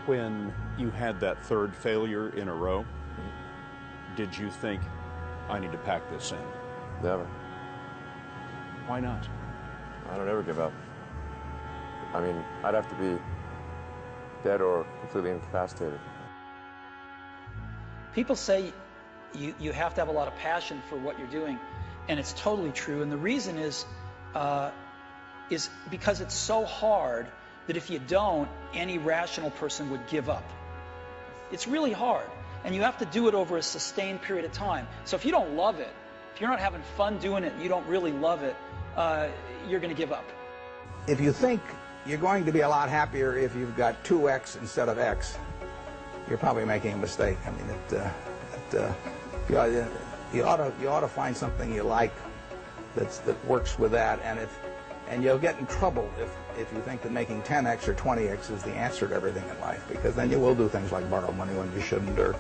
When you had that third failure in a row, did you think, I need to pack this in? Never. Why not? I don't ever give up. I mean, I'd have to be dead or completely incapacitated. People say you have to have a lot of passion for what you're doing, and it's totally true. And the reason is because it's so hard that if you don't, any rational person would give up. It's really hard, and you have to do it over a sustained period of time. So if you don't love it, if you're not having fun doing it, and you don't really love it, you're going to give up. If you think you're going to be a lot happier if you've got 2x instead of x, you're probably making a mistake. I mean, you ought to find something you like that works with that, and you'll get in trouble if you think that making 10x or 20x is the answer to everything in life, because then you will do things like borrow money when you shouldn't, or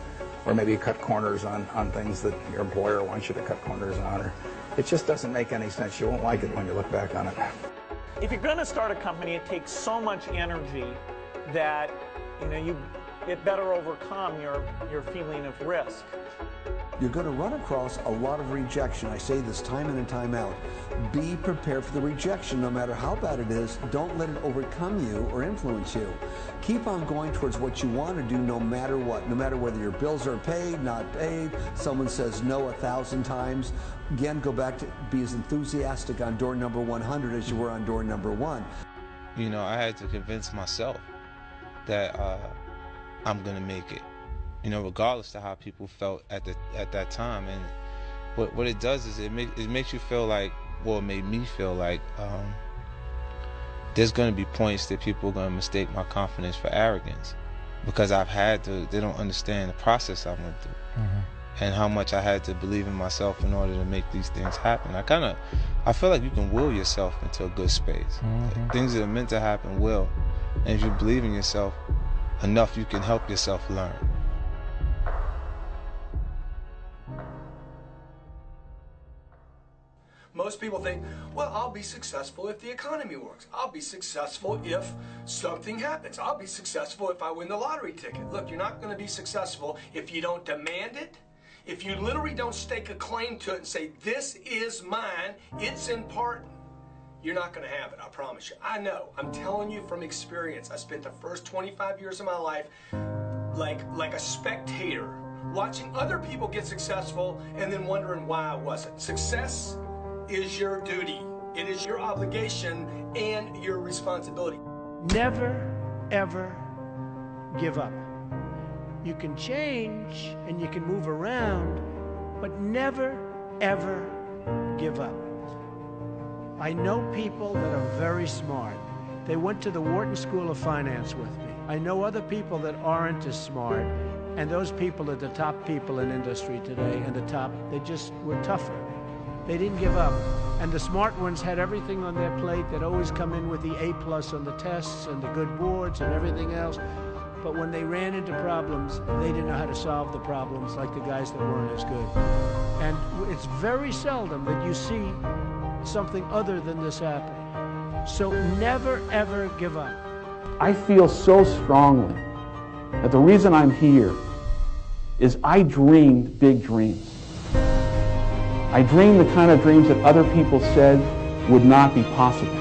maybe cut corners on things that your employer wants you to cut corners on. Or it just doesn't make any sense. You won't like it when you look back on it. If you're going to start a company, it takes so much energy that it better overcome your feeling of risk. You're going to run across a lot of rejection. I say this time in and time out. Be prepared for the rejection, no matter how bad it is. Don't let it overcome you or influence you. Keep on going towards what you want to do no matter what. No matter whether your bills are paid, not paid, someone says no 1,000 times. Again, go back to be as enthusiastic on door number 100 as you were on door number 1. You know, I had to convince myself that I'm going to make it. You know, regardless of how people felt at that time. And what it does is it makes you feel like, well, it made me feel like there's going to be points that people are going to mistake my confidence for arrogance, because they don't understand the process I went through, and how much I had to believe in myself in order to make these things happen. I feel like you can will yourself into a good space. Things that are meant to happen will, and if you believe in yourself enough, you can help yourself learn. Most people think, well, I'll be successful if the economy works. I'll be successful if something happens. I'll be successful if I win the lottery ticket. Look, you're not going to be successful if you don't demand it, if you literally don't stake a claim to it and say, this is mine, it's important. You're not going to have it, I promise you. I know. I'm telling you from experience. I spent the first 25 years of my life like a spectator, watching other people get successful and then wondering why I wasn't. Success is your duty. It is your obligation and your responsibility. Never, ever give up. You can change and you can move around, but never, ever give up. I know people that are very smart. They went to the Wharton School of Finance with me. I know other people that aren't as smart, and those people are the top people in industry today, and they just were tougher. They didn't give up. And the smart ones had everything on their plate. They'd always come in with the A+ on the tests and the good boards and everything else. But when they ran into problems, they didn't know how to solve the problems like the guys that weren't as good. And it's very seldom that you see something other than this happening. So never, ever give up. I feel so strongly that the reason I'm here is I dreamed big dreams. I dreamed the kind of dreams that other people said would not be possible.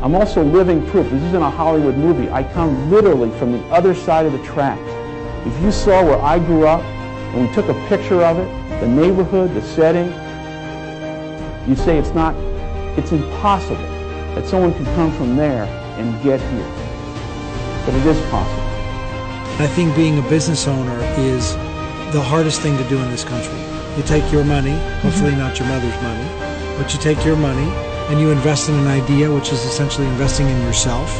I'm also living proof. This isn't a Hollywood movie. I come literally from the other side of the tracks. If you saw where I grew up and we took a picture of it, the neighborhood, the setting, you'd say it's impossible that someone could come from there and get here. But it is possible. I think being a business owner is the hardest thing to do in this country. You take your money, hopefully not your mother's money, but you take your money and you invest in an idea, which is essentially investing in yourself.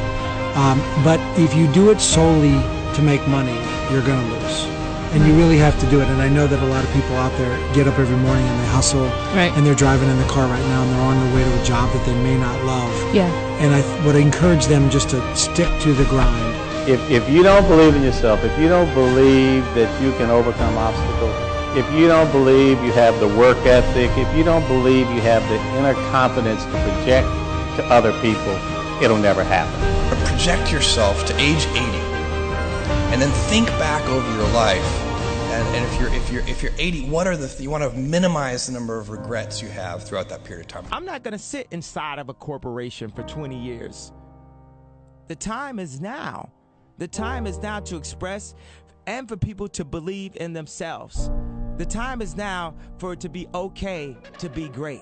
But if you do it solely to make money, you're going to lose. And you really have to do it. And I know that a lot of people out there get up every morning and they hustle, right, and they're driving in the car right now and they're on their way to a job that they may not love. Yeah. And I would encourage them just to stick to the grind. If you don't believe in yourself, if you don't believe that you can overcome obstacles, if you don't believe you have the work ethic, if you don't believe you have the inner confidence to project to other people, it'll never happen. project yourself to age 80, and then think back over your life. And if you're 80, what are you want to minimize the number of regrets you have throughout that period of time. I'm not going to sit inside of a corporation for 20 years. The time is now. The time is now to express and for people to believe in themselves. The time is now for it to be okay to be great.